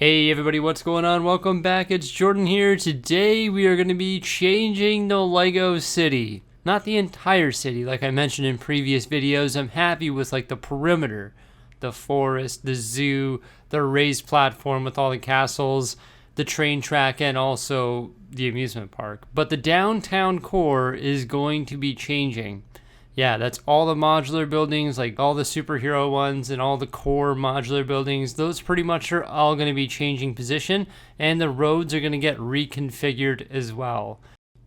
Hey everybody, what's going on? Welcome back, it's Jordan here. Today we are going to be changing the Lego city. Not the entire city, like I mentioned in previous videos. I'm happy with like the perimeter, the forest, the zoo, the raised platform with all the castles, the train track, and also the amusement park. But the downtown core is going to be changing. Yeah, that's all the modular buildings, like all the superhero ones and all the core modular buildings. Those pretty much are all going to be changing position, and the roads are going to get reconfigured as well.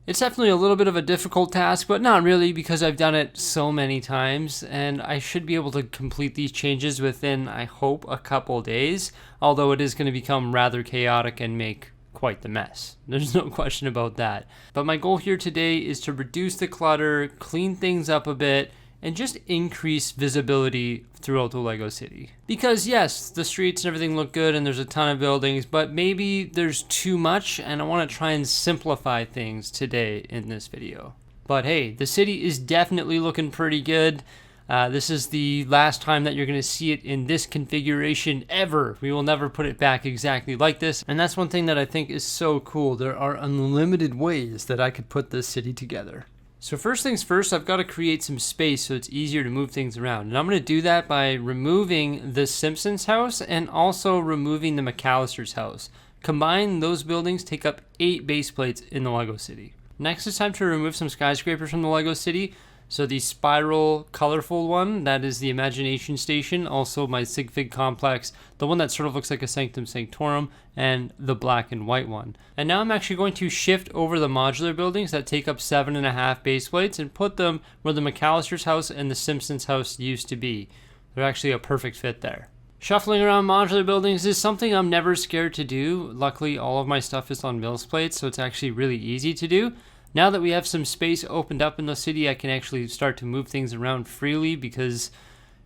It's definitely a little bit of a difficult task, but not really because I've done it so many times, and I should be able to complete these changes within, I hope, a couple days, although it is going to become rather chaotic and make quite the mess. There's no question about that. But my goal here today is to reduce the clutter, clean things up a bit, and just increase visibility throughout the Lego city. Because yes, the streets and everything look good and there's a ton of buildings, but maybe there's too much and I want to try and simplify things today in this video. But hey, the city is definitely looking pretty good. This is the last time that you're going to see it in this configuration ever. We will never put it back exactly like this. And that's one thing that I think is so cool. There are unlimited ways that I could put this city together. So first things first, I've got to create some space so it's easier to move things around. And I'm going to do that by removing the Simpsons house and also removing the McAllister's house. Combined, those buildings take up 8 base plates in the Lego city. Next, it's time to remove some skyscrapers from the Lego city. So the spiral colorful one, that is the Imagination Station, also my Sig Fig complex, the one that sort of looks like a Sanctum Sanctorum, and the black and white one. And now I'm actually going to shift over the modular buildings that take up 7.5 base plates and put them where the McAllister's house and the Simpsons house used to be. They're actually a perfect fit there. Shuffling around modular buildings is something I'm never scared to do. Luckily, all of my stuff is on mills plates, so it's actually really easy to do. Now that we have some space opened up in the city, I can actually start to move things around freely because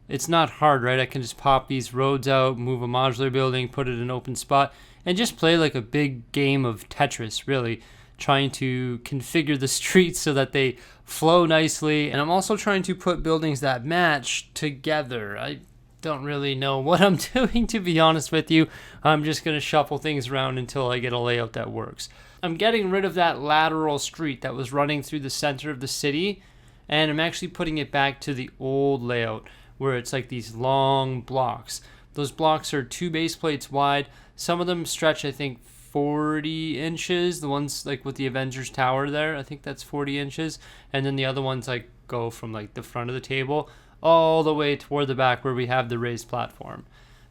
it's not hard, right? I can just pop these roads out, move a modular building, put it in an open spot, and just play like a big game of Tetris, really, trying to configure the streets so that they flow nicely. And I'm also trying to put buildings that match together. I don't really know what I'm doing, to be honest with you. I'm just going to shuffle things around until I get a layout that works. I'm getting rid of that lateral street that was running through the center of the city, and I'm actually putting it back to the old layout where it's like these long blocks. Those blocks are 2 base plates wide. Some of them stretch, I think, 40 inches. The ones like with the Avengers Tower there, I think that's 40 inches. And then the other ones like go from like the front of the table all the way toward the back where we have the raised platform.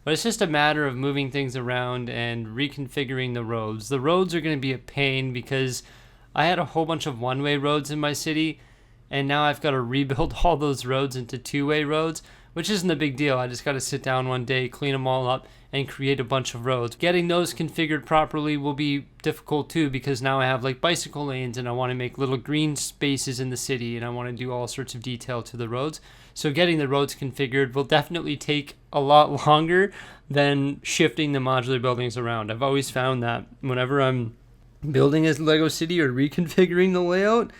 But it's just a matter of moving things around and reconfiguring the roads. The roads are going to be a pain because I had a whole bunch of one-way roads in my city, and now I've got to rebuild all those roads into 2-way roads, which isn't a big deal. I just got to sit down one day, clean them all up, and create a bunch of roads. Getting those configured properly will be difficult too because now I have like bicycle lanes and I want to make little green spaces in the city and I want to do all sorts of detail to the roads. So getting the roads configured will definitely take a lot longer than shifting the modular buildings around. I've always found that whenever I'm building a Lego city or reconfiguring the layout,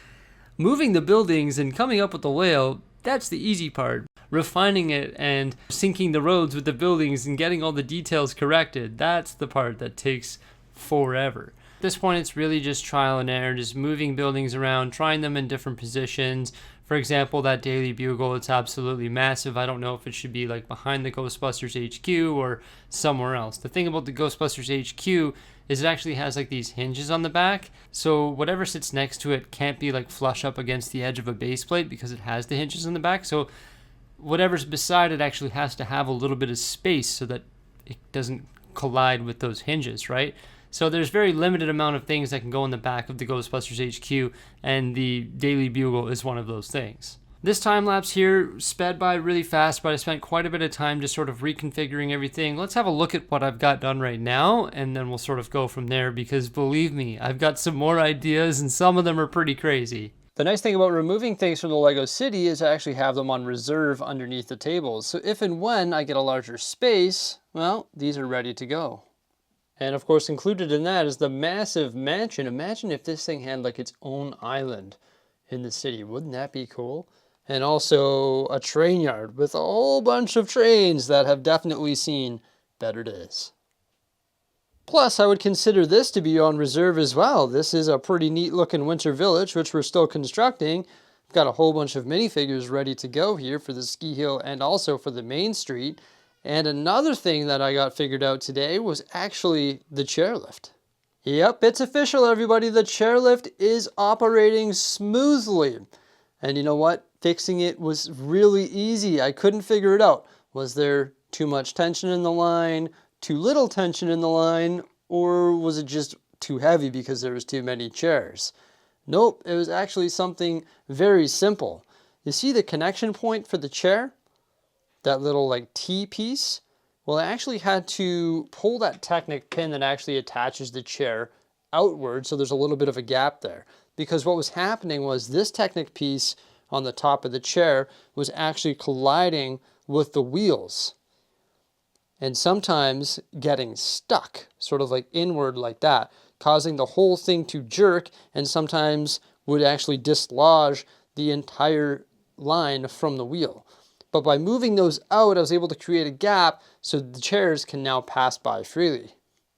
moving the buildings and coming up with the layout, that's the easy part. Refining it and syncing the roads with the buildings and getting all the details corrected, that's the part that takes forever. At this point, it's really just trial and error, just moving buildings around, trying them in different positions. For example, that Daily Bugle, it's absolutely massive. I don't know if it should be like behind the Ghostbusters HQ or somewhere else. The thing about the Ghostbusters HQ is it actually has like these hinges on the back. So whatever sits next to it can't be like flush up against the edge of a base plate because it has the hinges on the back. So whatever's beside it actually has to have a little bit of space so that it doesn't collide with those hinges, right? So there's very limited amount of things that can go in the back of the Ghostbusters HQ, and the Daily Bugle is one of those things. This time lapse here sped by really fast, but I spent quite a bit of time just sort of reconfiguring everything. Let's have a look at what I've got done right now, and then we'll sort of go from there because believe me, I've got some more ideas and some of them are pretty crazy. The nice thing about removing things from the Lego city is I actually have them on reserve underneath the tables. So if and when I get a larger space, well, these are ready to go. And of course, included in that is the massive mansion. Imagine if this thing had like its own island in the city. Wouldn't that be cool? And also a train yard with a whole bunch of trains that have definitely seen better days. Plus, I would consider this to be on reserve as well. This is a pretty neat looking winter village, which we're still constructing. I've got a whole bunch of minifigures ready to go here for the ski hill and also for the main street. And another thing that I got figured out today was actually the chairlift. Yep, it's official, everybody. The chairlift is operating smoothly. And you know what? Fixing it was really easy. I couldn't figure it out. Was there too much tension in the line, too little tension in the line, or was it just too heavy because there was too many chairs? Nope, it was actually something very simple. You see the connection point for the chair? That little like T piece? Well, I actually had to pull that Technic pin that actually attaches the chair outward, so there's a little bit of a gap there. Because what was happening was this Technic piece on the top of the chair was actually colliding with the wheels. And sometimes getting stuck, sort of like inward like that, causing the whole thing to jerk, and sometimes would actually dislodge the entire line from the wheel. But by moving those out, I was able to create a gap so the chairs can now pass by freely.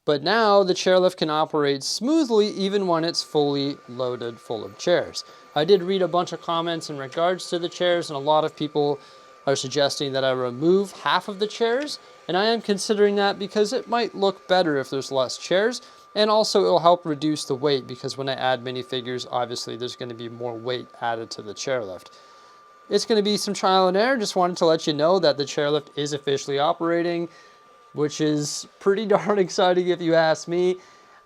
But now the chairlift can operate smoothly even when it's fully loaded full of chairs. I did read a bunch of comments in regards to the chairs, and a lot of people are suggesting that I remove half of the chairs, and I am considering that because it might look better if there's less chairs, and also it'll help reduce the weight because when I add minifigures, obviously there's going to be more weight added to the chairlift. It's going to be some trial and error. Just wanted to let you know that the chairlift is officially operating, which is pretty darn exciting if you ask me.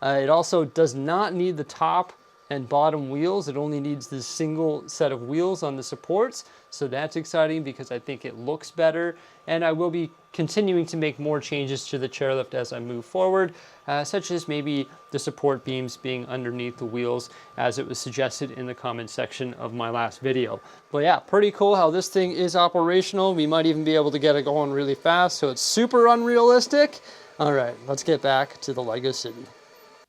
It also does not need the top and bottom wheels. It only needs this single set of wheels on the supports. So that's exciting because I think it looks better. And I will be continuing to make more changes to the chairlift as I move forward, such as maybe the support beams being underneath the wheels as it was suggested in the comment section of my last video. But yeah, pretty cool how this thing is operational. We might even be able to get it going really fast, so it's super unrealistic. All right, let's get back to the Lego City.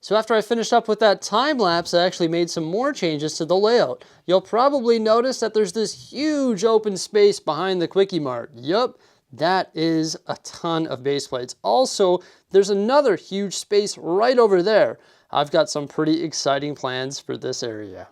So after I finished up with that time lapse, I actually made some more changes to the layout. You'll probably notice that there's this huge open space behind the Quickie Mart. Yup, that is a ton of base plates. Also, there's another huge space right over there. I've got some pretty exciting plans for this area.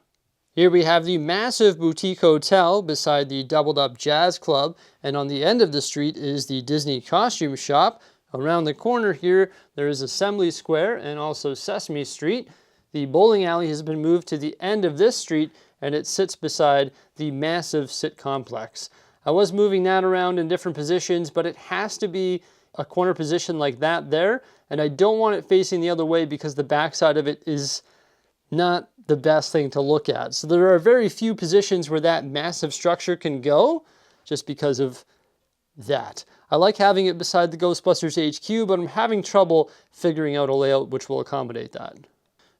Here we have the massive boutique hotel beside the doubled up jazz club, and on the end of the street is the Disney costume shop. Around the corner here, there is Assembly Square and also Sesame Street. The bowling alley has been moved to the end of this street, and it sits beside the massive sit complex. I was moving that around in different positions, but it has to be a corner position like that there, and I don't want it facing the other way because the backside of it is not the best thing to look at. So there are very few positions where that massive structure can go, just because of that. I like having it beside the Ghostbusters HQ, but I'm having trouble figuring out a layout which will accommodate that.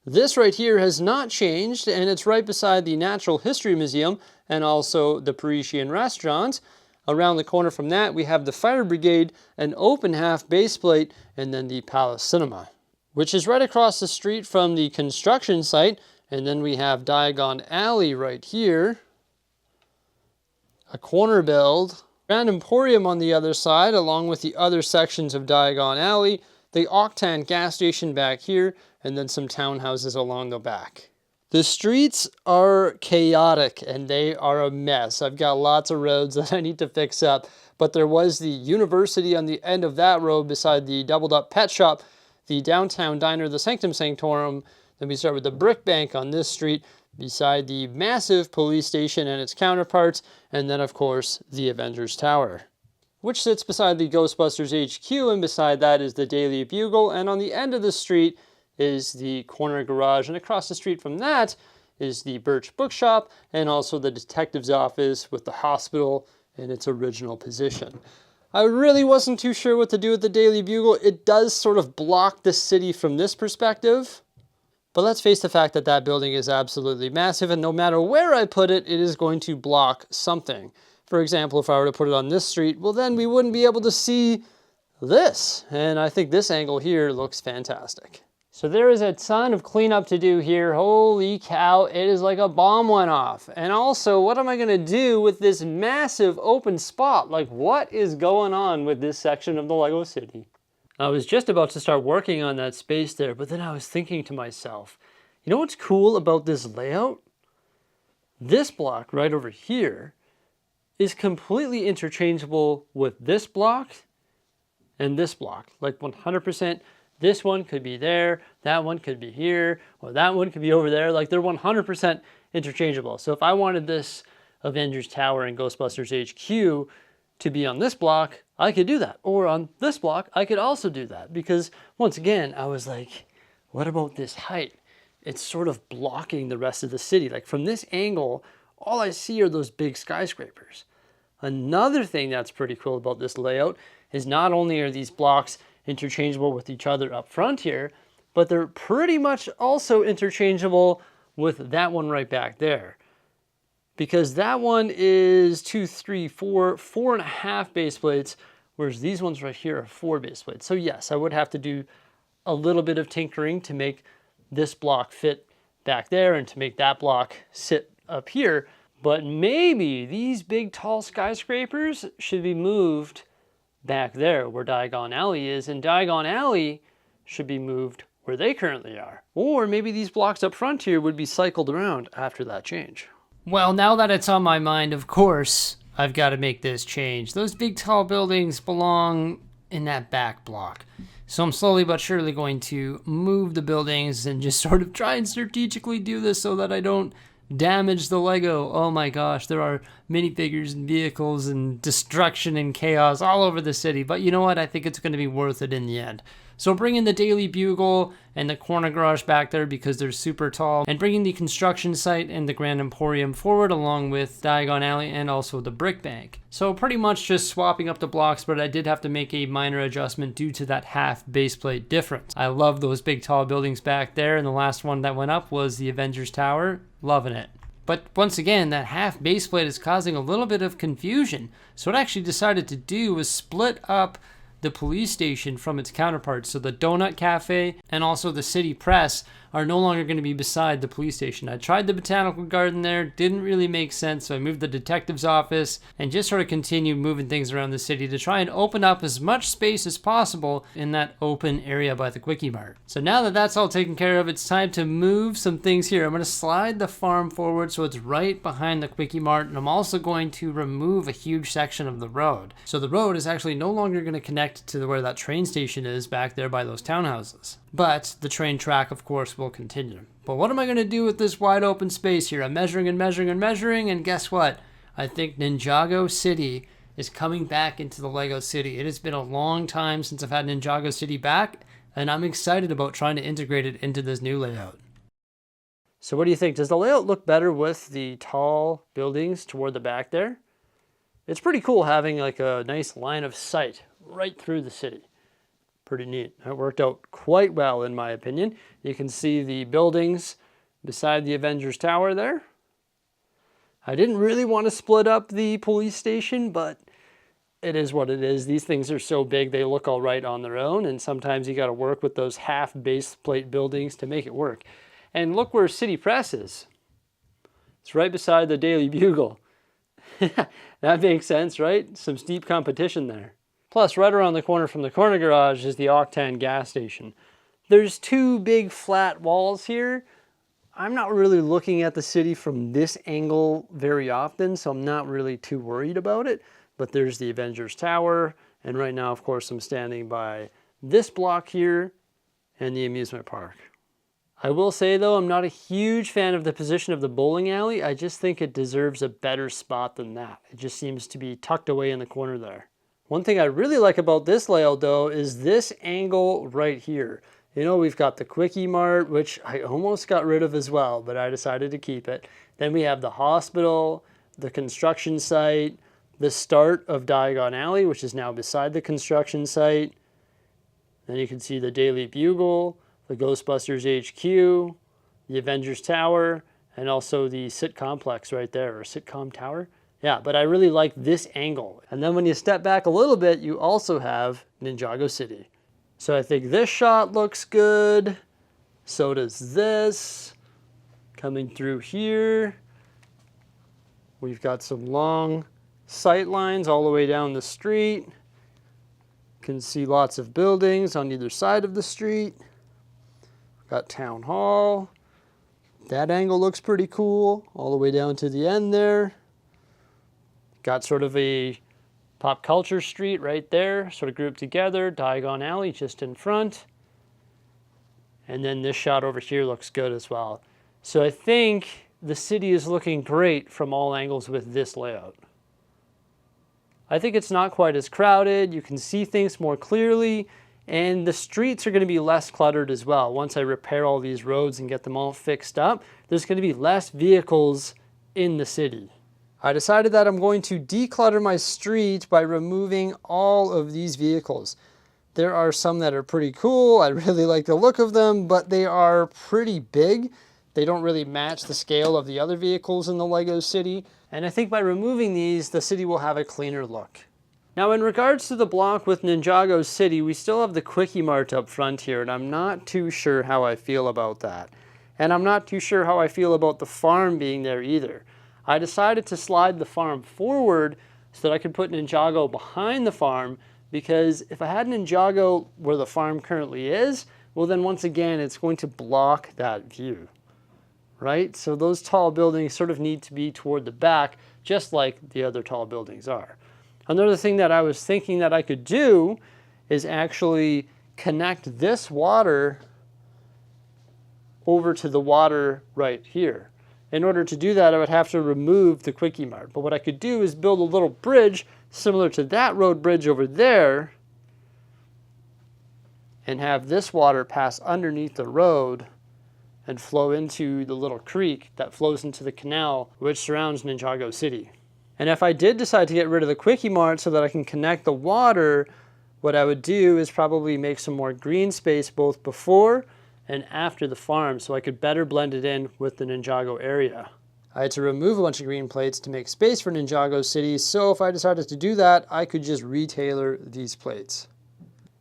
This right here has not changed, and it's right beside the Natural History Museum and also the Parisian Restaurant. Around the corner from that, we have the Fire Brigade, an open half base plate, and then the Palace Cinema, which is right across the street from the construction site. And then we have Diagon Alley right here, a corner build, Grand Emporium on the other side, along with the other sections of Diagon Alley, the Octan gas station back here, and then some townhouses along the back. The streets are chaotic and they are a mess. I've got lots of roads that I need to fix up, but there was the university on the end of that road beside the doubled up pet shop, the downtown diner, the Sanctum Sanctorum. Then we start with the Brick Bank on this street, beside the massive police station and its counterparts, and then of course the Avengers Tower, which sits beside the Ghostbusters HQ, and beside that is the Daily Bugle, and on the end of the street is the corner garage, and across the street from that is the Birch Bookshop, and also the detective's office with the hospital in its original position. I really wasn't too sure what to do with the Daily Bugle. It does sort of block the city from this perspective, but let's face the fact that that building is absolutely massive, and no matter where I put it, it is going to block something. For example, if I were to put it on this street, well then we wouldn't be able to see this, and I think this angle here looks fantastic. So there is a ton of cleanup to do here. Holy cow, it is like a bomb went off. And also, what am I gonna do with this massive open spot? Like, what is going on with this section of the Lego City? I was just about to start working on that space there, but then I was thinking to myself, you know what's cool about this layout? This block right over here is completely interchangeable with this block and this block. Like 100%, this one could be there, that one could be here, or that one could be over there. Like they're 100% interchangeable. So if I wanted this Avengers Tower and Ghostbusters HQ to be on this block, I could do that. Or on this block, I could also do that. Because once again, I was like, what about this height? It's sort of blocking the rest of the city. Like from this angle, all I see are those big skyscrapers. Another thing that's pretty cool about this layout is not only are these blocks interchangeable with each other up front here, but they're pretty much also interchangeable with that one right back there. Because that one is 2, 3, 4, 4.5 base plates, whereas these ones right here are 4 base plates. So yes, I would have to do a little bit of tinkering to make this block fit back there and to make that block sit up here. But maybe these big tall skyscrapers should be moved back there where Diagon Alley is, and Diagon Alley should be moved where they currently are. Or maybe these blocks up front here would be cycled around after that change. Well, now that it's on my mind, of course, I've got to make this change. Those big tall buildings belong in that back block. So I'm slowly but surely going to move the buildings and just sort of try and strategically do this so that I don't damage the Lego. Oh my gosh, there are minifigures and vehicles and destruction and chaos all over the city. But you know what? I think it's going to be worth it in the end. So bringing the Daily Bugle and the corner garage back there because they're super tall, and bringing the construction site and the Grand Emporium forward along with Diagon Alley and also the Brick Bank. So pretty much just swapping up the blocks, but I did have to make a minor adjustment due to that half base plate difference. I love those big tall buildings back there, and the last one that went up was the Avengers Tower. Loving it. But once again, that half base plate is causing a little bit of confusion. So what I actually decided to do was split up the police station from its counterparts. So the Donut Cafe and also the City Press are no longer going to be beside the police station. I tried the botanical garden there, didn't really make sense, so I moved the detective's office and just sort of continued moving things around the city to try and open up as much space as possible in that open area by the Quickie Mart. So now that that's all taken care of, it's time to move some things here. I'm going to slide the farm forward so it's right behind the Quickie Mart, and I'm also going to remove a huge section of the road. So the road is actually no longer going to connect to where that train station is back there by those townhouses. But the train track, of course, will continue. But what am I going to do with this wide open space here? I'm measuring and measuring and measuring, and guess what? I think Ninjago City is coming back into the Lego City. It has been a long time since I've had Ninjago City back, and I'm excited about trying to integrate it into this new layout. So what do you think? Does the layout look better with the tall buildings toward the back there? It's pretty cool having like a nice line of sight right through the city. Pretty neat. It worked out quite well in my opinion. You can see the buildings beside the Avengers Tower there. I didn't really want to split up the police station, but it is what it is. These things are so big they look all right on their own, and sometimes you got to work with those half base plate buildings to make it work. And look where City Press is. It's right beside the Daily Bugle. That makes sense, right? Some steep competition there. Plus, right around the corner from the corner garage is the Octane gas station. There's two big flat walls here. I'm not really looking at the city from this angle very often, so I'm not really too worried about it. But there's the Avengers Tower, and right now, of course, I'm standing by this block here and the amusement park. I will say, though, I'm not a huge fan of the position of the bowling alley. I just think it deserves a better spot than that. It just seems to be tucked away in the corner there. One thing I really like about this layout, though, is this angle right here. You know, we've got the Quickie Mart, which I almost got rid of as well, but I decided to keep it. Then we have the hospital, the construction site, the start of Diagon Alley, which is now beside the construction site. Then you can see the Daily Bugle, the Ghostbusters HQ, the Avengers Tower, and also the Sit Complex right there, or Sitcom Tower. Yeah, but I really like this angle. And then when you step back a little bit, you also have Ninjago City. So I think this shot looks good. So does this. Coming through here. We've got some long sight lines all the way down the street. can see lots of buildings on either side of the street. Got Town Hall. That angle looks pretty cool, all the way down to the end there. Got sort of a pop culture street right there, sort of grouped together. Diagon Alley just in front. And then this shot over here looks good as well. So I think the city is looking great from all angles with this layout. I think it's not quite as crowded. You can see things more clearly, and the streets are going to be less cluttered as well. Once I repair all these roads and get them all fixed up, there's going to be less vehicles in the city. I decided that I'm going to declutter my street by removing all of these vehicles. There are some that are pretty cool. I really like the look of them, but they are pretty big. They don't really match the scale of the other vehicles in the Lego city. And I think by removing these, the city will have a cleaner look. Now, in regards to the block with Ninjago City, we still have the Quickie Mart up front here, and I'm not too sure how I feel about that. And I'm not too sure how I feel about the farm being there either. I decided to slide the farm forward so that I could put Ninjago behind the farm, because if I had Ninjago where the farm currently is, well then once again it's going to block that view, right? So those tall buildings sort of need to be toward the back, just like the other tall buildings are. Another thing that I was thinking that I could do is actually connect this water over to the water right here. In order to do that, I would have to remove the Quickie Mart. But what I could do is build a little bridge similar to that road bridge over there and have this water pass underneath the road and flow into the little creek that flows into the canal which surrounds Ninjago City. And if I did decide to get rid of the Quickie Mart so that I can connect the water, what I would do is probably make some more green space both before and after the farm so I could better blend it in with the Ninjago area. I had to remove a bunch of green plates to make space for Ninjago City, so if I decided to do that, I could just retailer these plates.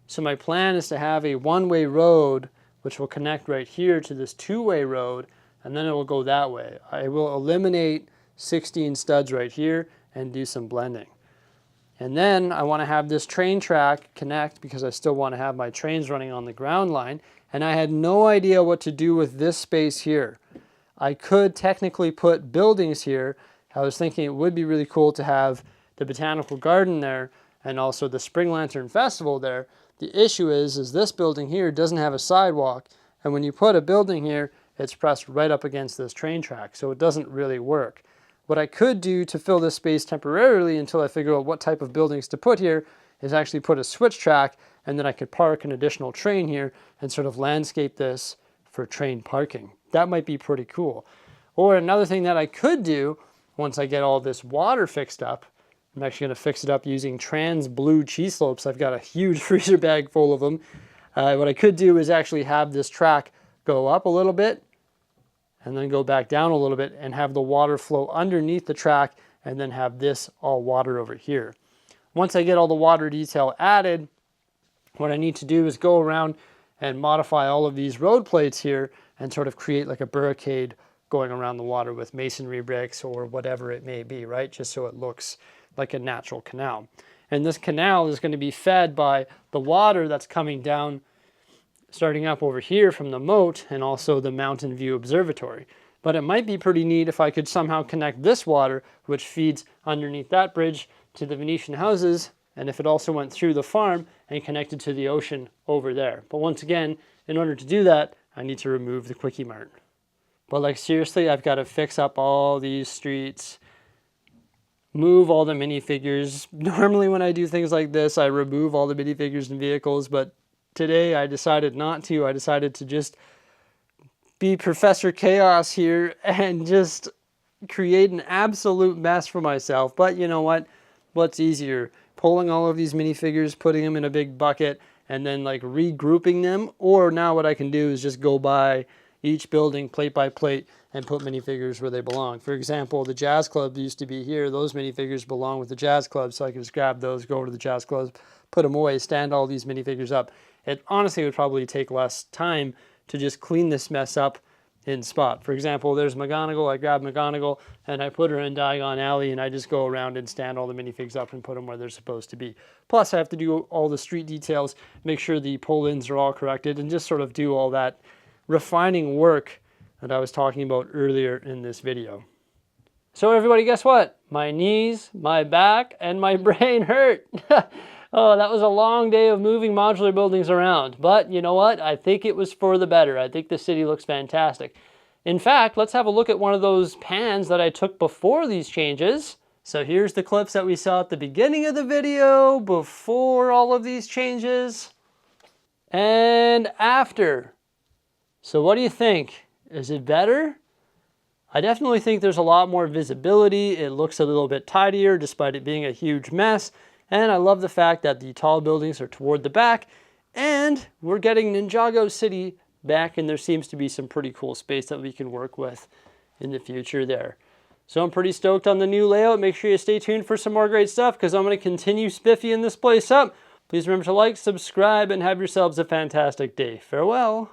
So my plan is to have a one-way road which will connect right here to this two-way road, and then it will go that way. I will eliminate 16 studs right here and do some blending. And then I want to have this train track connect because I still want to have my trains running on the ground line. And I had no idea what to do with this space here. I could technically put buildings here. I was thinking it would be really cool to have the botanical garden there and also the Spring Lantern Festival there. The issue is this building here doesn't have a sidewalk. And when you put a building here, it's pressed right up against this train track. So it doesn't really work. What I could do to fill this space temporarily until I figure out what type of buildings to put here is actually put a switch track, and then I could park an additional train here and sort of landscape this for train parking. That might be pretty cool. Or another thing that I could do once I get all this water fixed up, I'm actually going to fix it up using trans blue cheese slopes. I've got a huge freezer bag full of them. What I could do is actually have this track go up a little bit and then go back down a little bit and have the water flow underneath the track and then have this all water over here. Once I get all the water detail added, what I need to do is go around and modify all of these road plates here and sort of create like a barricade going around the water with masonry bricks or whatever it may be, right? Just so it looks like a natural canal. And this canal is going to be fed by the water that's coming down starting up over here from the moat and also the Mountain View Observatory. But it might be pretty neat if I could somehow connect this water, which feeds underneath that bridge, to the Venetian houses, and if it also went through the farm and connected to the ocean over there. But once again, in order to do that, I need to remove the Quickie Mart. But like seriously, I've got to fix up all these streets, move all the minifigures. Normally when I do things like this, I remove all the minifigures and vehicles, but today I decided not to. I decided to just be Professor Chaos here and just create an absolute mess for myself. But you know what? What's easier? Pulling all of these minifigures, putting them in a big bucket, and then like regrouping them? Or now what I can do is just go by each building plate by plate and put minifigures where they belong. For example, the Jazz Club used to be here. Those minifigures belong with the Jazz Club, so I can just grab those, go over to the Jazz Club, put them away, stand all these minifigures up. It honestly would probably take less time to just clean this mess up in spot. For example, there's McGonagall. I grab McGonagall and I put her in Diagon Alley, and I just go around and stand all the minifigs up and put them where they're supposed to be. Plus, I have to do all the street details, make sure the pull-ins are all corrected, and just sort of do all that refining work that I was talking about earlier in this video. So everybody, guess what? My knees, my back, and my brain hurt. Oh, that was a long day of moving modular buildings around. But you know what? I think it was for the better. I think the city looks fantastic. In fact, let's have a look at one of those pans that I took before these changes. So here's the clips that we saw at the beginning of the video, before all of these changes, and after. So what do you think? Is it better? I definitely think there's a lot more visibility. It looks a little bit tidier despite it being a huge mess. And I love the fact that the tall buildings are toward the back, and we're getting Ninjago City back, and there seems to be some pretty cool space that we can work with in the future there. So I'm pretty stoked on the new layout. Make sure you stay tuned for some more great stuff, because I'm going to continue spiffying this place up. Please remember to like, subscribe, and have yourselves a fantastic day. Farewell.